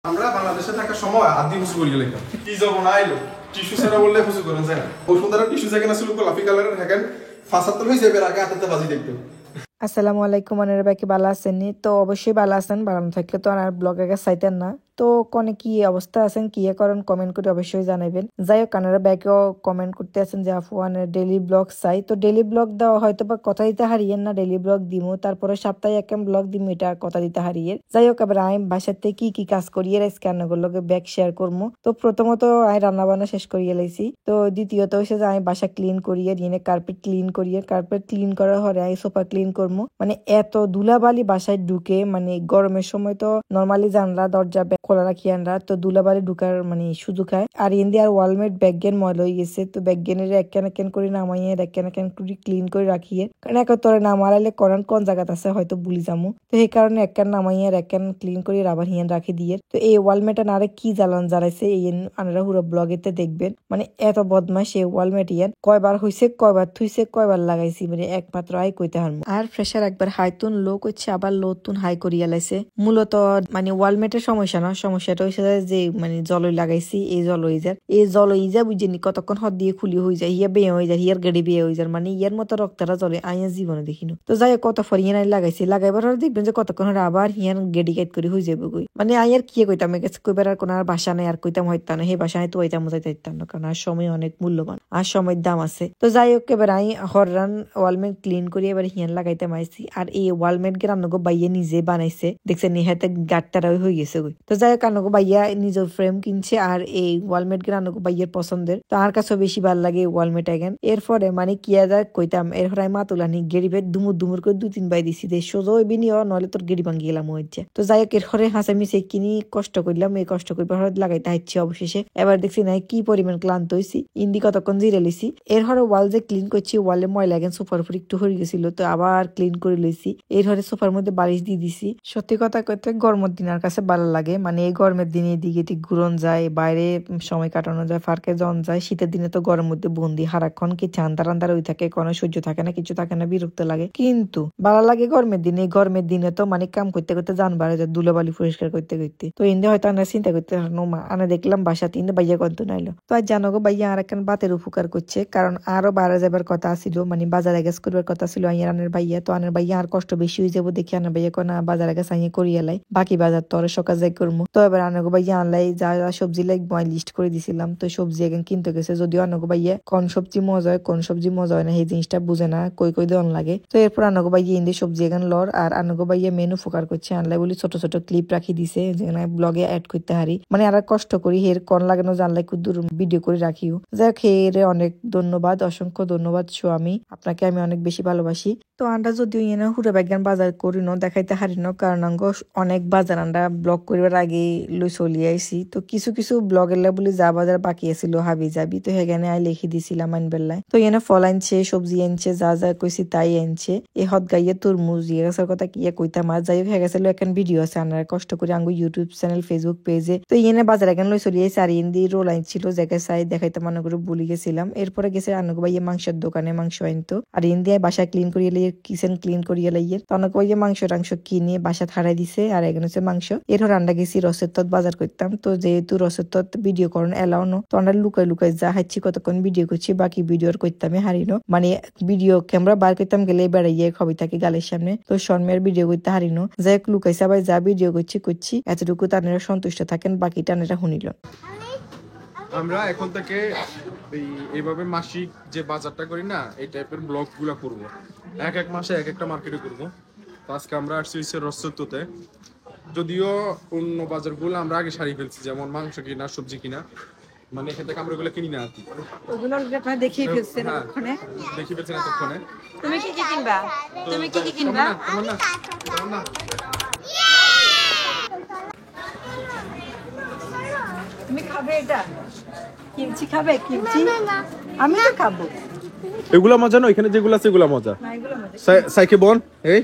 আমরা বাংলাদেশে থাকার সময় আদি হুসু করি লেখা কি যাব না আইলো টিস্যু ছাড়া বললে হুসু করেন যায় না ও সুন্দর টিস্যু জায়গা না ছিল গোলাপি কালারের হ্যাকেন ফাসাত হইছে এর আগে হাতে বাজি দেখতে। আসসালামু আলাইকুম আনার বাকি ভালো আছেন তো অবশ্যই ভালো আছেন ভালো থাকলে তো আর ব্লগে চাইতেন না তো কোনে কি অবস্থা আছেন কি করেন কমেন্ট করে অবশ্যই জানাবেন। যাই হোক আনারা ব্যাকেও কমেন্ট করতে আছেন যে আপু আনের ডেইলি ব্লগ চাই তো ডেইলি ব্লগ দেওয়া হয়তো বা কথা দিতে হারিয়েন না ডেইলি ব্লগ দিমু তারপরে সপ্তাহে একটা ব্লগ দিমু এটা কথা দিতে হারিয়ে। যাই হোক এবার আমি বাসাতে কি কি কাজ করিয়ে স্ক্যানারগুলোকে ব্যাক শেয়ার করবো। তো প্রথমত আমি রান্না বান্না শেষ করিয়ে লাইছি তো দ্বিতীয়ত হচ্ছে যে আমি বাসা ক্লিন করিয়ে নিয়ে কার্পেট ক্লিন করার পরে আমি সোফা ক্লিন করবো। মানে এত ধুলাবালি বাসায় ঢুকে মানে গরমের সময় তো নর্মালি জানলা দরজা খোলা রাখি আমরা তো ধুলাবালি ঢুকার মানে সুযোগ হয় আর ইন্দি আর ওয়ালমেট ব্যাগগেন ময়লা হয়ে গেছে তো ব্যাগগেনের এক করে নামাইয়ে এক করে ক্লিন করে রাখিয়ে কারণ এক তোরে নামালালে কোন জায়গাতে আছে হয়তো ভুলি যামু তো সেই কারণে এক নামাইয়ে এক ক্লিন করে আবার হিয়ান রাখি দিয়ে। তো এই ওয়ালমেট আরে কি জ্বালান জ্বালাইছে এই আনারা পুরো ব্লগেতে দেখবেন মানে এত বদমাস এই ওয়ালমেট ইয়ান কয়বার হইছে কয়বার থুইছে কয়বার লাগাইছি মানে একমাত্র আই কইতে হারমু আর প্রেসার একবার হাইতুন লো করছে আবার লো তুন হাই করিয়া লাইছে। মূলত মানে ওয়ালমেটের সমস্যা না সমস্যাটা হয়েছে যে মানে জলই লাগাইছি এই জলইজা বুঝিনি কতক্ষণ হদ দিয়ে খুলি হয়ে যায় ইয়া বেয়ে হয়ে যায় ইয়ার গাড়ি বেয়ে হয়ে যায় মানে ইয়ার মতো রক্তরা জলে আইয়া জীবনে দেখিনো। তো যাই কত ফর হিয়ান লাগাইছি লাগাইবার দেখবেন যে কতক্ষণ হলে আবার হিয়ান গেডি গাইড করে হয়ে যাবে গই মানে আইয়ার কি কইতাম গেছে কইবার আর কোন আর বাসা নাই আর কইতাম হইতাম না সেই বাসায় তো ওইতাম যাইতে হইতাম না কারণ আর সময় অনেক মূল্যবান আর সময়ের দাম আছে। তো যাই হোক এবার আমি হররান ওয়ালমেট ক্লিন করি এবার হিয়ান লাগাইতে মাইছি আর এই ওয়ালমেট গে রান্নগো বাইয়ে নিজে বানাইছে দেখছেন নিহাতে গাটটারা হয়ে গেছে গই। তো যাই হোক রান্নগো বাইয়া নিজের ফ্রেম কিনছে আর এই ওয়ালমেট গে রান্নগো বাইয়ের পছন্দের তো আর কাছে বেশি ভালো লাগে ওয়ালমেট এগেন। এরপরে মানে কিয়া যা কইতাম এরপরে আমি মাতুলানি গেড়ি ভেদ দুমুর করে 2-3 বাই দিছি দে সোজো বিনি নলে তোর গেড়ি ভাঙ্গি গেলাম হচ্ছে। তো যাই হোক এরপরে হাসা মিশে কিনি কষ্ট করলাম এই কষ্ট করবার লাগাইতে হাইছি অবশেষে এবার দেখছি না কি পরিমাণ ক্লান্ত হয়েছি ইন্দি কতক্ষণ জিরে লিছি এরপরে ওয়াল যে ক্লিন করছি ওয়ালে ময়লা গেন সোফার উপর একটু হয়ে গেছিল তো আবার ক্লিন করে লইছি এরপরে সোফার মধ্যে বালিশ দিয়ে দিছি। সত্যি কথা কইতে গরমের দিনের কাছে ভালো লাগে মানে এই গরমের দিনে এদিকে এদিক ঘুরন যায় বাইরে সময় কাটানো যায় পার্কে জন যায় শীতের দিনে তো গরমের মধ্যে বন্দি হারাক্ষণ কি ঠান্ডা ওই থাকে কোনো সহ্য থাকে না কিছু থাকে না বিরক্ত লাগে কিন্তু ভালো লাগে গরমের দিনে তো মানে কাম করতে করতে যান বাড়ে যায় ধুলোবালি পরিষ্কার করতে তো ইন্দে হয়তো আমরা চিন্তা করতে মা আনা দেখলাম বাসা তিন বাইয়া গন্ত নাইলো তো আর জানো গো বাইয়া আর একখান বাতের উপকার করছে কারণ আরো বাইরে যাবার কথা ছিল মানে বাজারে গ্যাস করবার কথা ছিল আনের ভাইয়া তো আনের ভাইয়া আর কষ্ট বেশি হয়ে যাবো দেখি আনের ভাইয়া কোনা বাজারে গ্যাস আইয়ে করিয়া লাই বাকি বাজার তো সকাল যাই করবো। তো এবার আনগো ভাইয়া আনলাই যা যা সবজি লাগবে আমি লিস্ট করে দিছিলাম তো সবজি এখন কিনতে গেছে যদিও আনগো ভাইয়া কোন সবজি মজা হয় কোন সবজি মজা হয় না এই জিনিসটা বুঝে না কই দেওয়ান লাগে। তো এরপর আনগো ভাইয়া ইন্দি সবজি এখন লর আর আনগো ভাইয়া মেনু উপকার করছে আনলাই বলি ছোট ছোট ক্লিপ রাখি দিছে যেখানে ব্লগে অ্যাড করতে হারি মানে আর কষ্ট করি হের কোন লাগানো জানলাই কুদুর ভিডিও করে রাখিও যাই হোক হেরে অনেক ধন্যবাদ অসংখ্য ধন্যবাদ স্বামী আপনাকে আমি অনেক বেশি ভালোবাসি। তো আমরা যদিও ইয়ে হুড়ে ব্যাগান বাজার করি ন দেখাইতে হারি ন কারণ অনেক বাজার আমরা ব্লগ করিবার আগে লই চলিয়ে আইসি তো কিছু ব্লগ এলে বলি যা বাজার বাকি আছিল হাবি যাবি তো সেখানে আই লিখে দিছিলাম আনবেলায় তো এনে ফল আনছে সবজি আনছে যা যা কইছি তাই আনছে এ হদ গাইয়ে তরমুজ ইয়ে গাছের কথা কি কইতাম আর যাই হোক হয়ে গেছিল এখন ভিডিও আছে আনারা কষ্ট করে আঙ্গু ইউটিউব চ্যানেল ফেসবুক পেজে তো এনে বাজার এখন লই চলিয়ে আইসি আর ইন্দি রোল আনছিল জায়গায় সাই দেখাইতে মনে করে ভুলে গেছিলাম। এরপরে গেছে আনুক ভাইয়া মাংসের দোকানে মাংস আনতো আর ইন্দিয়ায় বাসা ক্লিন করিয়ে লাইয়ে কিচেন ক্লিন করিয়ে লাইয়ে তো অনেক ভাইয়া মাংস কিনে বাসা থাড়াই দিছে আর এখানে হচ্ছে মাংস এরপর আমরা গেছি রসের তত বাজার করতাম তো যেহেতু রসের তত ভিডিও করেন এলাও নো তো আমরা লুকাই যা হাইছি কতক্ষণ ভিডিও করছি বাকি ভিডিও করতাম হারিনো মানে ভিডিও ক্যামেরা বার করতাম গেলে বেড়াইয়ে খবি থাকে গালের সামনে তো সন্মের ভিডিও করতে হারিনো যাই লুকাই সবাই যা ভিডিও করছি এতটুকু তানেরা সন্তুষ্ট থাকেন বাকি টানেরা শুনিল। আমরা এখন থেকে এইভাবে মাসিক যে বাজারটা করি না এই টাইপের ব্লগ গুলা করবো এক মাসে এক একটা মার্কেটে করবো। তো আজকে আমরা আসছি হচ্ছে রসত্ততে যদিও অন্য বাজারগুলো আমরা আগে সারি ফেলছি যেমন মাংস কিনা সবজি কিনা মানে এখান থেকে আমরা ওগুলো কিনি না আর কি ওগুলো আপনারা দেখিয়ে ফেলছেন এতক্ষণে তুমি কি কিনবা তুমি খাবে এটা কিনছি আমি তো খাবো এগুলা মজা না এখানে যেগুলো আছে এগুলা মজা সাইকে বন এই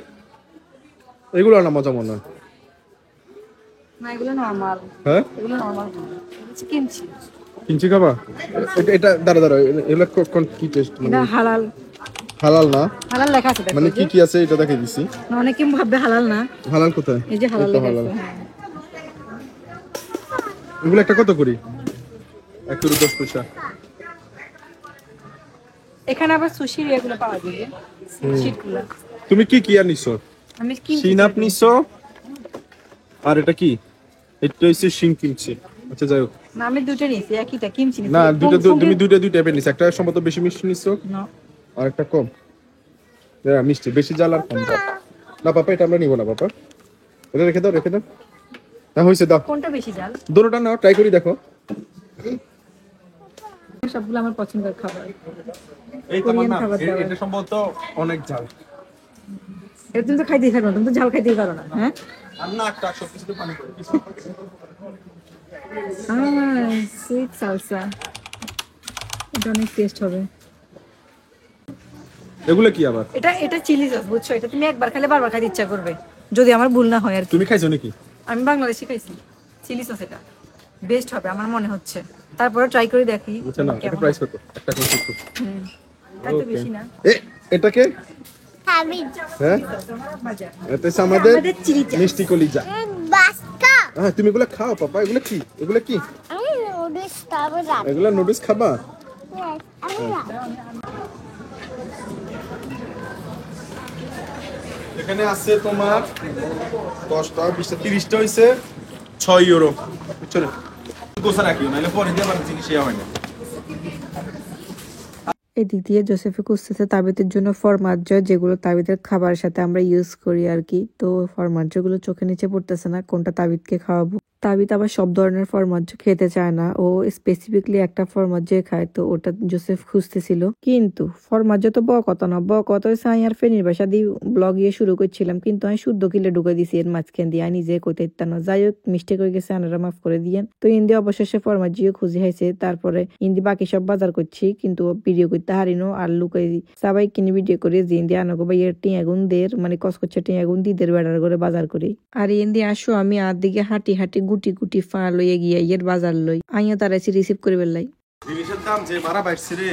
এগুলো না মজা মনে হয় না এগুলো নরমাল হ্যাঁ এগুলো নরমাল কিনছি খাবা এটা দাঁড়া এগুলো কোন কি টেস্ট এটা হালাল না হালাল লেখা আছে মানে কি আছে এটা দেখাই দিছি অনেকে ভাববে হালাল না হালাল কোথায় এই যে হালাল লেখা আছে এগুলো একটা কত করি? 1 করে 10 পয়সা। এখানে আবার সুশির এগুলো পাওয়া যাবে, শীটগুলো। তুমি কি কি আনিছো? আমি কি সিনাপ নিছো? আর এটা কি? এটা হইছে শিং কিমচি। আচ্ছা যাই হোক। না, আমি দুটো নিয়েছি, একইটা কিমচি নিয়েছি। না তুমি দুই টাইপের নিছো। একটা সম্ভবত বেশি মিষ্টি নিছো না, আর একটা কম। হ্যাঁ মিষ্টি, বেশি জাল আর কম জাল। না পাপা এটা আমরা নিব না পাপা। এটা রেখে দাও, রেখে দাও। হ্যাঁ হইছে দাও। কোনটা বেশি জাল? দুটোটা নাও, ট্রাই করি দেখো। সবগুলো আমার পছন্দের খাবার। এই তোমার কোরিয়ান না খাবার দাবার। এটা সম্ভবত অনেক জাল। এটা তুমি তো খাইতেই পারো না, তুমি তো ঝাল খাইতেই পারো না। হ্যাঁ, আর না একটা সব কিছুতে পানি করে কিছু। সুইট সালসা, এটা অনেক টেস্ট হবে। এগুলো কি আবার? এটা এটা চিলি সস, বুঝছো? এটা তুমি একবার খেলে বারবার খাইতে ইচ্ছা করবে, যদি আমার ভুল না হয় আর কি। তুমি খাইছো নাকি? আমি বাংলাদেশি খাইছি চিলি সস, এটা বেস্ট হবে আমার মনে হচ্ছে। তারপরে ট্রাই করে দেখি আচ্ছা না, এটা কেমন। প্রাইস কত? একটা করে কত? তাই তো বেশি না। এটাকে হ্যাঁ মজা। এটা হচ্ছে আমাদের আমাদের চিলি চাস। মিষ্টি কলিজা। বাস্তা হ্যাঁ তুমি এগুলো খাও পাপা। এগুলো কি? এগুলো কি? আমি নুডলস খাবো না এগুলো নুডলস খাবা? আমি না এখানে আছে তোমার 10টা 20টা 30টা হইছে 6 ইউরো। বুঝছো না? গোসা রাখিও নাহলে পরে দিয়ে আবার জিনিস ইয়া হয় না। এদিক দিয়ে জোসেফে খুঁজতেছে তাবিতের জন্য ফরমাজ্য, যেগুলো তাবিতের খাবারের সাথে আমরা ইউজ করি আর কি। তো ফরমাজ্যগুলো চোখে নিচে পড়তেছে না, কোনটা তাবিতকে খাওয়াবো। তাবিত আবার সব ধরনের ফরমাজ্য খেতে চায় না, ও স্পেসিফিকলি একটা ফরমাজ্য খায়, তো ওটা জোসেফ খুঁজতেছিল। কিন্তু ফরমাজ্য তো কথা না, কথা হয়েছে আমি আর ফেনির বাসা দিয়ে ব্লগ ইয়ে শুরু করছিলাম, কিন্তু আমি শুদ্ধ কিলে ঢুকে দিছি এর মাঝখান দিয়ে, আমি নিজে কইতে ইত্তা না। যাই হোক, মিস্টেক হয়ে গেছে, আনারা মাফ করে দিয়েন। তো ইন্দি অবশেষে ফরমাজ্য খুঁজে হাইছে, তারপরে ইন্দি বাকি সব বাজার করছি, কিন্তু ভিডিও করতে হারিনো আর লুকাই সবাই কিনে ভিডিও করে যে ইন্দি আনগো ভাই এর টিয়াগুন দের মানে কসকচ্ছে টিয়াগুন দিদের বেড়ার করে বাজার করি। আর ইন্দি আসো, আমি আর দিকে হাঁটি হাঁটি গুটি গুটি ফা লইয়ে গিয়ে ইয়ের বাজার লই, আইয়া তারাইছি রিসিভ করে বেলাই। জিনিসের দাম যে বাড়া বাইছে রে।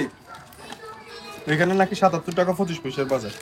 এখানে নাকি 77 টাকা 25 পয়সার বাজার।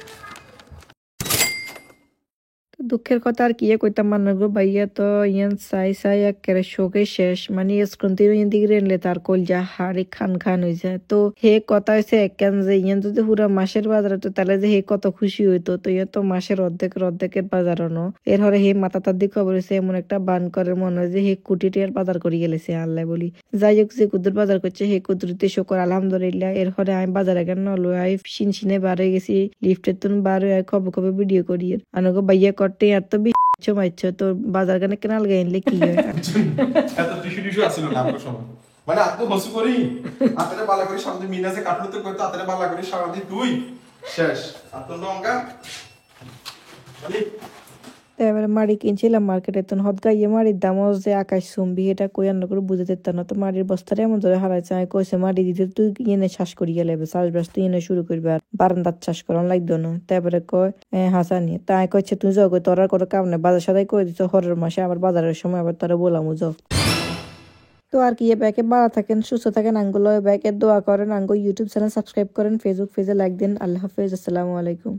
দুঃখের কথা আর কি কইতাম, মানগো ভাইয়া তো ইয়ান সাই সাই একেবারে শোকে শেষ, মানে স্ক্রন্তি ইয়ান দিকে রেনলে তার কলজা হাড়ি খান খান হয়ে যায়। তো হে কথা হয়েছে একখান যে ইয়ান যদি পুরো মাসের বাজার হতো তাহলে যে হে কত খুশি হইতো। তো ইয়া তো মাসের অর্ধেকের বাজার আনো, এর হরে হে মাথা তার দিকে খবর হয়েছে এমন একটা বান করে মনে হয় যে হে কোটি টিয়ার বাজার করে গেলেছে আল্লাহ বলি। যাই হোক, যে কুদুর বাজার করছে হে কুদুরিতে শকর আলহামদুলিল্লাহ। এর হরে আমি বাজারে কেন নলো, আই শিনে বার হয়ে গেছি, লিফটের তুন বার হয়ে খবর খবর ভিডিও করি। আনগো ভাইয়া করতে আর তো বিচ্ছ মাইছ তো বাজার গানে কেনাল গাইলে কি হয়। এত টিস্যু আছিল না আমার সময়। মানে আত্ম হসু করি আতরে বালা করে সামনে মিনাজে কাটলতে করতে আতরে বালা করে সামনে তুই শেষ আত্ম লঙ্কা খালি। এবারে মাড়ি কিনছিলাম মার্কেটে, তো হদ গাইয়ে মাড়ির দাম যে আকাশ চুম্বি, এটা কই আন্ন করে বুঝে দিতাম না। তো মাড়ির বস্তারে এমন ধরে হারাইছে, আমি কইছে মাড়ি দিতে তুই ইয়ে শ্বাস করিয়া লাগবে, চাষবাস তুই এনে শুরু করবি আর বারান্দার চাষ করান লাগতো না। তারপরে কয় হাসানি, তাই কইছে তুই যাও, তোর আর কোনো কাম নেই, বাজার সাদাই করে দিচ্ছ হরের মাসে, আবার বাজারের সময় আবার তোরা বলামু যাও। তো আর কি, ব্যাকে ভালো থাকেন, সুস্থ থাকেন, আঙ্গুলো ব্যাকে দোয়া করেন, আঙ্গো ইউটিউব চ্যানেল সাবস্ক্রাইব করেন, ফেসবুক পেজে লাইক দেন। আল্লাহ হাফেজ, আসসালামু আলাইকুম।